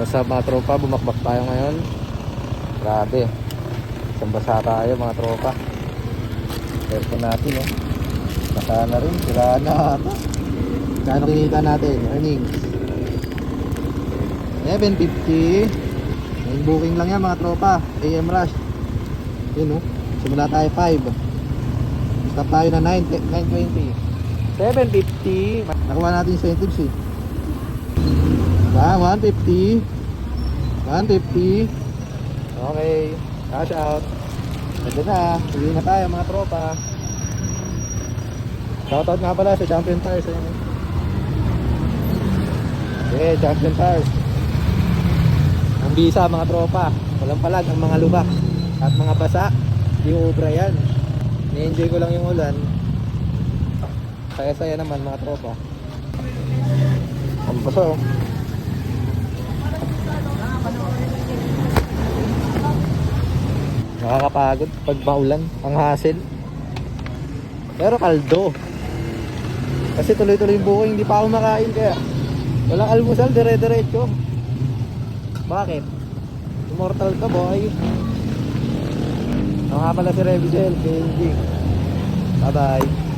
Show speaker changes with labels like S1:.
S1: Sa mga tropa, bumakbak tayo ngayon. Grabe. Isang basa tayo mga tropa. Aircon natin basa na rin. Sira na ata. Kano kinita natin? Earnings 750. Main booking lang yan mga tropa. AM rush. Yun simula tayo 5. Stop tayo na 920. 750. Nakuha natin incentives 150. 150. Okay, cash out. Ganda na, uwi na tayo mga tropa. Shoutout nga pala sa Champion Tires. Okay, Champion Tires. Ang bisa mga tropa. Walang palag ang mga lubak at mga basa. Di ubra yan. Ni-enjoy ko lang yung ulan. Saya-saya naman mga tropa. Ang basa nakakapagod pag maulan, ang hassle. Pero kaldo. Kasi tuloy-tuloy yung booking, hindi pa ako makain kaya walang almusal, dire-diretso. Bakit? Immortal ka boy. Ako nga pala si Revigel, Benji. Bye bye.